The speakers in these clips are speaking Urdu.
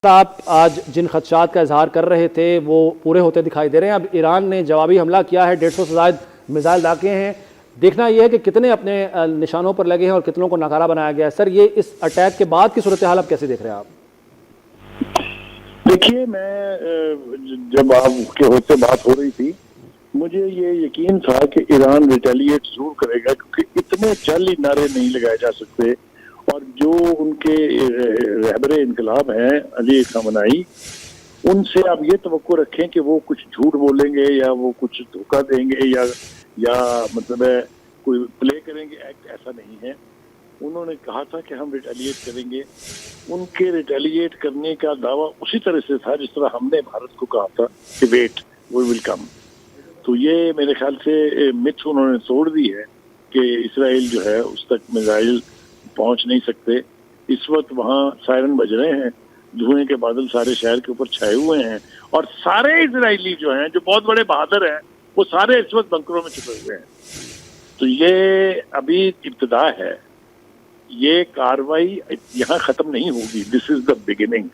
آپ آج جن خدشات کا اظہار کر رہے تھے وہ پورے ہوتے دکھائی دے رہے ہیں. اب ایران نے جوابی حملہ کیا ہے, 150 سے زائد میزائل داغے ہیں. دیکھنا یہ ہے کہ کتنے اپنے نشانوں پر لگے ہیں اور کتنوں کو ناکارہ بنایا گیا ہے. سر, یہ اس اٹیک کے بعد کی صورتحال اب کیسے دیکھ رہے ہیں آپ؟ دیکھیے, میں جب آپ کے ہوتے بات ہو رہی تھی مجھے یہ یقین تھا کہ ایران ریٹیلیٹ ضرور کرے گا, کیونکہ اتنے جعلی نعرے نہیں لگائے جا سکتے. اور جو ان کے رہبر انقلاب ہیں علی خامنائی, ان سے آپ یہ توقع رکھیں کہ وہ کچھ جھوٹ بولیں گے یا وہ کچھ دھوکہ دیں گے یا مطلب ہے کوئی پلے کریں گے ایکٹ, ایسا نہیں ہے. انہوں نے کہا تھا کہ ہم ریٹیلیٹ کریں گے. ان کے ریٹیلیٹ کرنے کا دعویٰ اسی طرح سے تھا جس طرح ہم نے بھارت کو کہا تھا کہ ویٹ وی ول کم. تو یہ میرے خیال سے متھ انہوں نے توڑ دی ہے کہ اسرائیل جو ہے اس تک میزائل پہنچ نہیں سکتے. اس وقت وہاں سائرن بج رہے ہیں, دھوئیں کے بادل سارے شہر کے اوپر چھائے ہوئے ہیں, اور سارے اسرائیلی جو ہیں جو بہت بڑے بہادر ہیں وہ سارے اس وقت بنکروں میں چھپے ہوئے ہیں. تو یہ ابھی ابتدا ہے, یہ کاروائی یہاں ختم نہیں ہوگی. دس از دا بگننگ.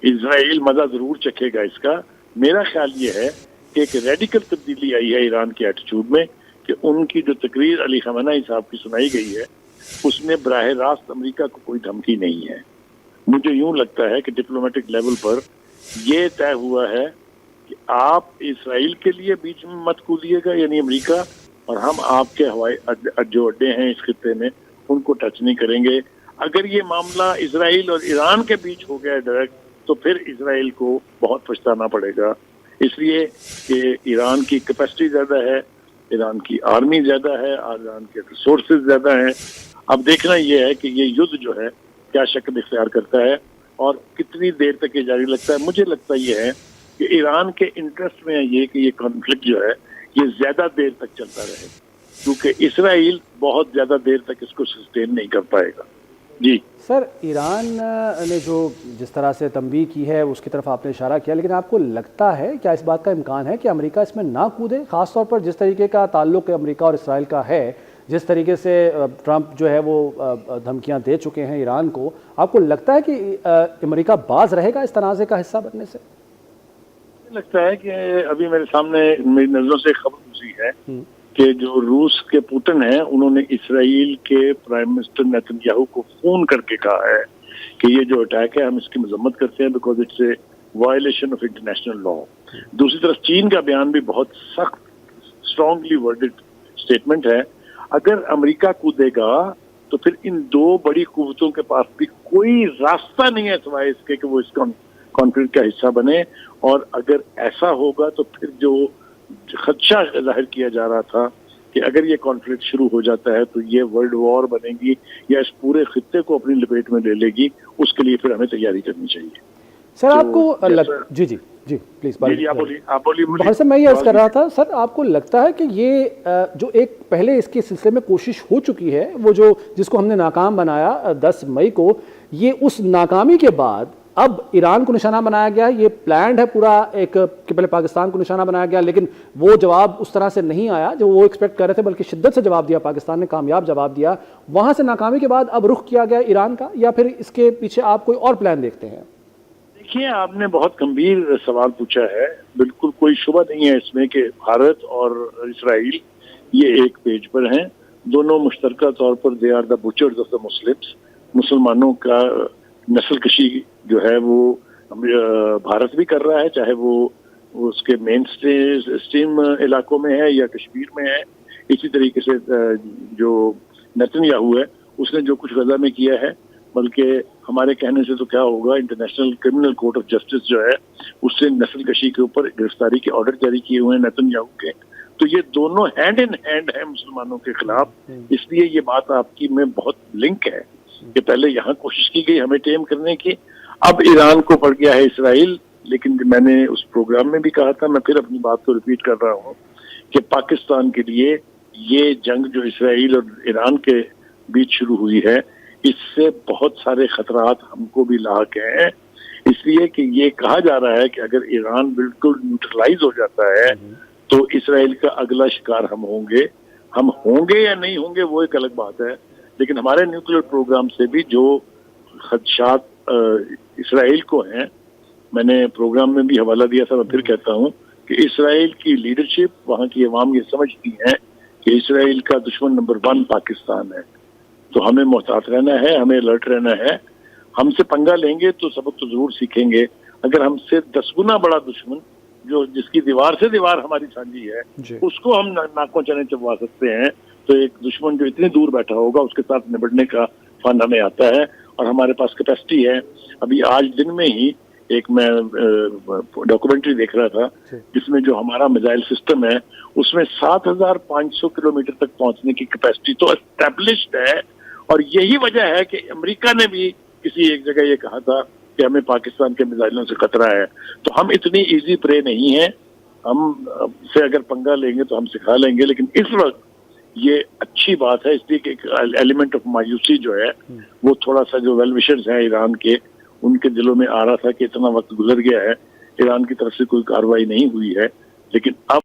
اسرائیل مزہ ضرور چکھے گا اس کا. میرا خیال یہ ہے کہ ایک ریڈیکل تبدیلی آئی ہے ایران کے ایٹیچیوڈ میں, کہ ان کی جو تقریر علی خامنائی صاحب کی سنائی گئی ہے اس میں براہ راست امریکہ کو کوئی دھمکی نہیں ہے. مجھے یوں لگتا ہے کہ ڈپلومیٹک لیول پر یہ طے ہوا ہے کہ آپ اسرائیل کے لیے بیچ میں مت کودیے گا, یعنی امریکہ, اور ہم آپ کے ہوائی جو اڈے ہیں اس خطے میں ان کو ٹچ نہیں کریں گے. اگر یہ معاملہ اسرائیل اور ایران کے بیچ ہو گیا ڈائریکٹ تو پھر اسرائیل کو بہت پچھتانا پڑے گا, اس لیے کہ ایران کی کیپیسٹی زیادہ ہے, ایران کی آرمی زیادہ ہے, ایران کے ریسورسز زیادہ ہیں. اب دیکھنا یہ ہے کہ یہ یدھ جو ہے کیا شکل اختیار کرتا ہے اور کتنی دیر تک یہ جاری لگتا ہے. مجھے لگتا یہ ہے کہ ایران کے انٹرسٹ میں ہے یہ کہ یہ کانفلکٹ جو ہے یہ زیادہ دیر تک چلتا رہے, کیونکہ اسرائیل بہت زیادہ دیر تک اس کو سسٹین نہیں کر پائے گا. جی سر, ایران نے جو جس طرح سے تنبیہ کی ہے اس کی طرف آپ نے اشارہ کیا, لیکن آپ کو لگتا ہے کیا اس بات کا امکان ہے کہ امریکہ اس میں نہ کودے, خاص طور پر جس طریقے کا تعلق امریکہ اور اسرائیل کا ہے, جس طریقے سے ٹرمپ جو ہے وہ دھمکیاں دے چکے ہیں ایران کو, آپ کو لگتا ہے کہ امریکہ باز رہے گا اس تنازع کا حصہ بننے سے؟ مجھے لگتا ہے کہ ابھی میرے سامنے میری نظروں سے خبر گزری ہے کہ جو روس کے پوٹن ہیں انہوں نے اسرائیل کے پرائم منسٹر نیتن یاہو کو فون کر کے کہا ہے کہ یہ جو اٹیک ہے ہم اس کی مذمت کرتے ہیں because it's a violation of international law. دوسری طرف چین کا بیان بھی بہت سخت اسٹرانگلی ورڈڈ اسٹیٹمنٹ ہے. اگر امریکہ کودے گا تو پھر ان دو بڑی قوتوں کے پاس بھی کوئی راستہ نہیں ہے سوائے اس کے کہ وہ اس کانفلکٹ کا حصہ بنے. اور اگر ایسا ہوگا تو پھر جو خدشہ ظاہر کیا جا رہا تھا کہ اگر یہ کانفلکٹ شروع ہو جاتا ہے تو یہ ورلڈ وار بنے گی یا اس پورے خطے کو اپنی لپیٹ میں لے لے گی, اس کے لیے پھر ہمیں تیاری کرنی چاہیے. سر آپ کو جی پلیز آپ بولیے. سر, میں یہ عرض کر رہا تھا, سر آپ کو لگتا ہے کہ یہ جو ایک پہلے اس کے سلسلے میں کوشش ہو چکی ہے, وہ جو جس کو ہم نے ناکام بنایا 10 مئی کو, یہ اس ناکامی کے بعد اب ایران کو نشانہ بنایا گیا ہے, یہ پلانڈ ہے پورا ایک کہ پہلے پاکستان کو نشانہ بنایا گیا, لیکن وہ جواب اس طرح سے نہیں آیا جو وہ ایکسپیکٹ کر رہے تھے, بلکہ شدت سے جواب دیا پاکستان نے, کامیاب جواب دیا. وہاں سے ناکامی کے بعد اب رخ کیا گیا ایران کا, یا پھر اس کے پیچھے آپ کوئی اور پلان دیکھتے ہیں؟ دیکھیے, آپ نے بہت گمبھیر سوال پوچھا ہے. بالکل کوئی شبہ نہیں ہے اس میں کہ بھارت اور اسرائیل یہ ایک پیج پر ہیں. دونوں مشترکہ طور پر they are the butchers of the Muslims. مسلمانوں کا نسل کشی جو ہے وہ بھارت بھی کر رہا ہے, چاہے وہ اس کے مین اسٹریم علاقوں میں ہے یا کشمیر میں ہے. اسی طریقے سے جو نیتن یاہو ہے اس نے جو کچھ غزہ میں کیا ہے, بلکہ ہمارے کہنے سے تو کیا ہوگا, international criminal court of justice جو ہے اس سے نسل کشی کے اوپر گرفتاری کے آرڈر جاری کیے ہوئے ہیں نیتن یاہو کے. تو یہ دونوں ہینڈ ان ہینڈ ہیں مسلمانوں کے خلاف. اس لیے یہ بات آپ کی میں بہت لنک ہے کہ پہلے یہاں کوشش کی گئی ہمیں ٹیم کرنے کی, اب ایران کو پڑ گیا ہے اسرائیل. لیکن میں نے اس پروگرام میں بھی کہا تھا, میں پھر اپنی بات کو ریپیٹ کر رہا ہوں کہ پاکستان کے لیے یہ جنگ جو اسرائیل اور ایران کے بیچ شروع ہوئی ہے اس سے بہت سارے خطرات ہم کو بھی لاحق ہیں. اس لیے کہ یہ کہا جا رہا ہے کہ اگر ایران بالکل نیوٹرلائز ہو جاتا ہے تو اسرائیل کا اگلا شکار ہم ہوں گے. ہم ہوں گے یا نہیں ہوں گے وہ ایک الگ بات ہے, لیکن ہمارے نیوکلیر پروگرام سے بھی جو خدشات اسرائیل کو ہیں. میں نے پروگرام میں بھی حوالہ دیا تھا, میں پھر کہتا ہوں کہ اسرائیل کی لیڈرشپ, وہاں کی عوام یہ سمجھتی ہیں کہ اسرائیل کا دشمن نمبر 1 پاکستان ہے. تو ہمیں محتاط رہنا ہے, ہمیں الرٹ رہنا ہے. ہم سے پنگا لیں گے تو سبق تو ضرور سیکھیں گے. اگر ہم سے 10 گنا بڑا دشمن, جس کی دیوار سے دیوار ہماری سانجھی ہے, اس کو ہم ناکوں چنے چبوا سکتے ہیں, تو ایک دشمن جو اتنی دور بیٹھا ہوگا اس کے ساتھ نبٹنے کا فن ہمیں آتا ہے, اور ہمارے پاس کیپیسٹی ہے. ابھی آج دن میں ہی ایک میں ڈاکومنٹری دیکھ رہا تھا جس میں جو ہمارا میزائل سسٹم ہے اس میں 7,500 کلومیٹر تک پہنچنے کی کیپیسٹی تو اسٹیبلشڈ ہے. اور یہی وجہ ہے کہ امریکہ نے بھی کسی ایک جگہ یہ کہا تھا کہ ہمیں پاکستان کے میزائلوں سے خطرہ ہے. تو ہم اتنی ایزی پرے نہیں ہیں. ہم سے اگر پنگا لیں گے تو ہم سکھا لیں گے, لیکن اس وقت یہ اچھی بات ہے, اس لیے کہ ایک ایلیمنٹ آف مایوسی جو ہے وہ تھوڑا سا جو ویل وشرز ہیں ایران کے, ان کے دلوں میں آ رہا تھا کہ اتنا وقت گزر گیا ہے, ایران کی طرف سے کوئی کارروائی نہیں ہوئی ہے, لیکن اب